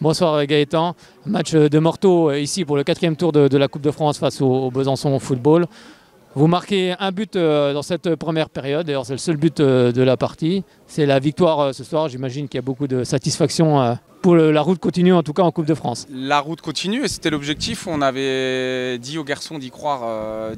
Bonsoir Gaëtan. Match de Morteau ici pour le 4e tour de la Coupe de France face au Besançon Football. Vous marquez un but dans cette première période, d'ailleurs c'est le seul but de la partie. C'est la victoire ce soir, j'imagine qu'il y a beaucoup de satisfaction pour la route continue en tout cas en Coupe de France. La route continue et c'était l'objectif, on avait dit aux garçons d'y croire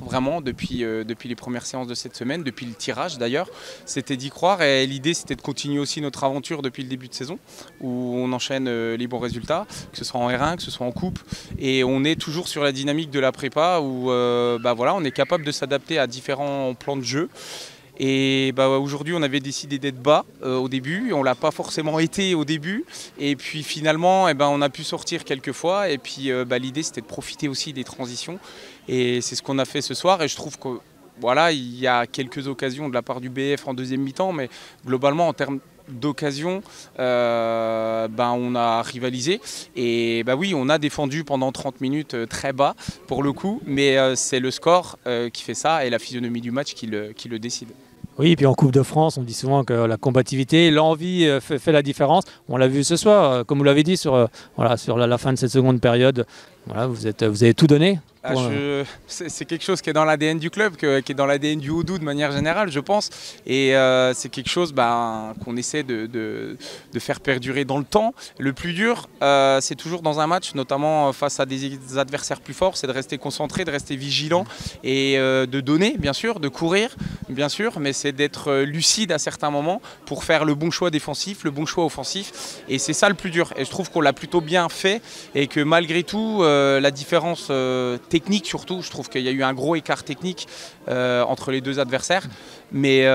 vraiment depuis les premières séances de cette semaine, depuis le tirage d'ailleurs. C'était d'y croire et l'idée c'était de continuer aussi notre aventure depuis le début de saison où on enchaîne les bons résultats, que ce soit en R1, que ce soit en coupe et on est toujours sur la dynamique de la prépa où voilà, on est capable de s'adapter à différents plans de jeu. Et aujourd'hui, on avait décidé d'être bas au début. On ne l'a pas forcément été au début. Et puis finalement, on a pu sortir quelques fois. Et puis l'idée, c'était de profiter aussi des transitions. Et c'est ce qu'on a fait ce soir. Et je trouve que voilà, il y a quelques occasions de la part du BF en deuxième mi-temps. Mais globalement, en termes d'occasion, on a rivalisé et oui, on a défendu pendant 30 minutes très bas pour le coup, mais c'est le score qui fait ça et la physionomie du match qui le décide. Oui, et puis en Coupe de France, on dit souvent que la combativité, l'envie fait la différence. On l'a vu ce soir, comme vous l'avez dit, sur la fin de cette seconde période. Voilà, vous avez tout donné. C'est quelque chose qui est dans l'ADN du club, qui est dans l'ADN du Haut-Doubs de manière générale, je pense. Et c'est quelque chose qu'on essaie de faire perdurer dans le temps. Le plus dur, c'est toujours dans un match, notamment face à des adversaires plus forts, c'est de rester concentré, de rester vigilant et de donner, bien sûr, de courir, bien sûr, mais c'est d'être lucide à certains moments pour faire le bon choix défensif, le bon choix offensif. Et c'est ça le plus dur. Et je trouve qu'on l'a plutôt bien fait et que malgré tout, la différence technique surtout, je trouve qu'il y a eu un gros écart technique entre les deux adversaires. Mais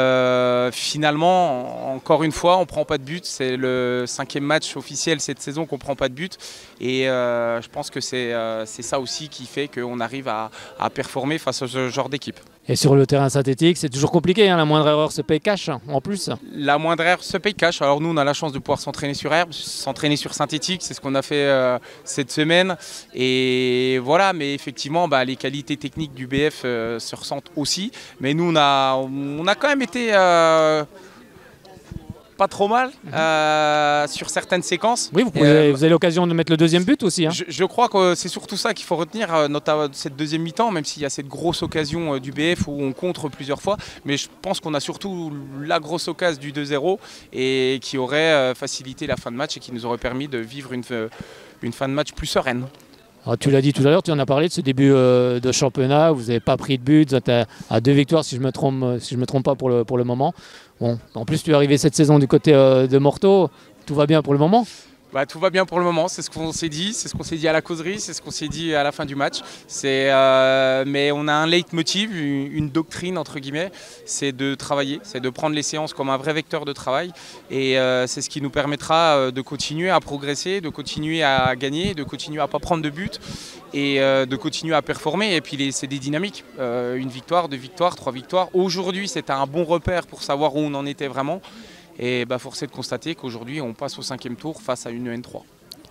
finalement, encore une fois, on ne prend pas de but. C'est le 5e match officiel cette saison qu'on ne prend pas de but. Et je pense que c'est ça aussi qui fait qu'on arrive à performer face à ce genre d'équipe. Et sur le terrain synthétique, c'est toujours compliqué, hein, la moindre erreur se paye cash en plus. La moindre erreur se paye cash. Alors nous, on a la chance de pouvoir s'entraîner sur herbe, s'entraîner sur synthétique, c'est ce qu'on a fait cette semaine. Et voilà, mais effectivement, les qualités techniques du BF se ressentent aussi. Mais nous, on a quand même été pas trop mal sur certaines séquences. Oui, vous avez l'occasion de mettre le deuxième but aussi. Hein. Je crois que c'est surtout ça qu'il faut retenir, notamment cette deuxième mi-temps, même s'il y a cette grosse occasion du BF où on contre plusieurs fois. Mais je pense qu'on a surtout la grosse occasion du 2-0 et qui aurait facilité la fin de match et qui nous aurait permis de vivre une fin de match plus sereine. Alors, tu l'as dit tout à l'heure, tu en as parlé de ce début de championnat, vous n'avez pas pris de but, vous êtes à 2 victoires si je me trompe pas pour le moment. Bon, en plus tu es arrivé cette saison du côté de Morteau, tout va bien pour le moment? Tout va bien pour le moment, c'est ce qu'on s'est dit, c'est ce qu'on s'est dit à la causerie, c'est ce qu'on s'est dit à la fin du match. Mais on a un leitmotiv, une doctrine entre guillemets, c'est de travailler, c'est de prendre les séances comme un vrai vecteur de travail. Et c'est ce qui nous permettra de continuer à progresser, de continuer à gagner, de continuer à ne pas prendre de but et de continuer à performer. Et puis c'est des dynamiques, 1 victoire, 2 victoires, 3 victoires. Aujourd'hui c'était un bon repère pour savoir où on en était vraiment. Et force est de constater qu'aujourd'hui, on passe au 5e tour face à une N3.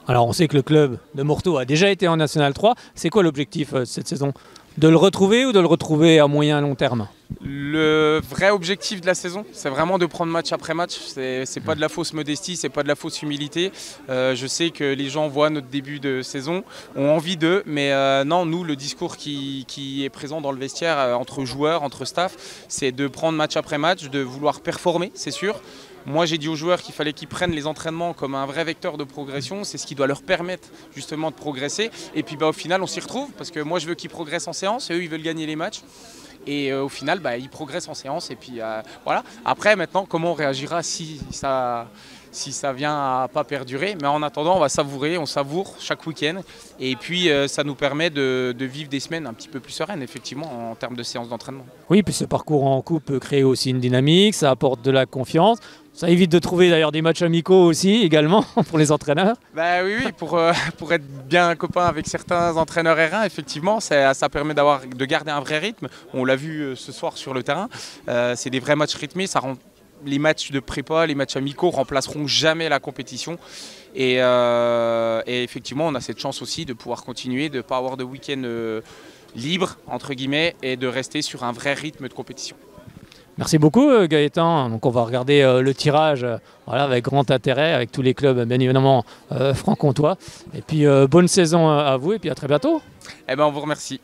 Alors, on sait que le club de Morteau a déjà été en National 3. C'est quoi l'objectif cette saison? De le retrouver ou de le retrouver à moyen et long terme? Le vrai objectif de la saison, c'est vraiment de prendre match après match. C'est pas de la fausse modestie, c'est pas de la fausse humilité. Je sais que les gens voient notre début de saison, ont envie d'eux, mais non, nous, le discours qui est présent dans le vestiaire entre joueurs, entre staff, c'est de prendre match après match, de vouloir performer, c'est sûr. Moi, j'ai dit aux joueurs qu'il fallait qu'ils prennent les entraînements comme un vrai vecteur de progression. C'est ce qui doit leur permettre justement de progresser. Et puis au final, on s'y retrouve parce que moi, je veux qu'ils progressent en séance et eux, ils veulent gagner les matchs. Et au final, ils progressent en séance. Et puis voilà. Après, maintenant, comment on réagira si ça vient à pas perdurer. Mais en attendant, on va savourer, on savoure chaque week-end. Et puis, ça nous permet de vivre des semaines un petit peu plus sereines, effectivement, en termes de séances d'entraînement. Oui, puis ce parcours en coupe peut créer aussi une dynamique, ça apporte de la confiance. Ça évite de trouver d'ailleurs des matchs amicaux aussi, également, pour les entraîneurs. Oui, pour être bien copain avec certains entraîneurs R1, effectivement, ça permet de garder un vrai rythme. On l'a vu ce soir sur le terrain. C'est des vrais matchs rythmés, ça rend les matchs de prépa, les matchs amicaux remplaceront jamais la compétition. Et effectivement, on a cette chance aussi de pouvoir continuer, de ne pas avoir de week-end libre, entre guillemets, et de rester sur un vrai rythme de compétition. Merci beaucoup Gaëtan. Donc on va regarder le tirage voilà, avec grand intérêt, avec tous les clubs bien évidemment franc-comtois. Et puis bonne saison à vous et puis à très bientôt. Eh ben, on vous remercie.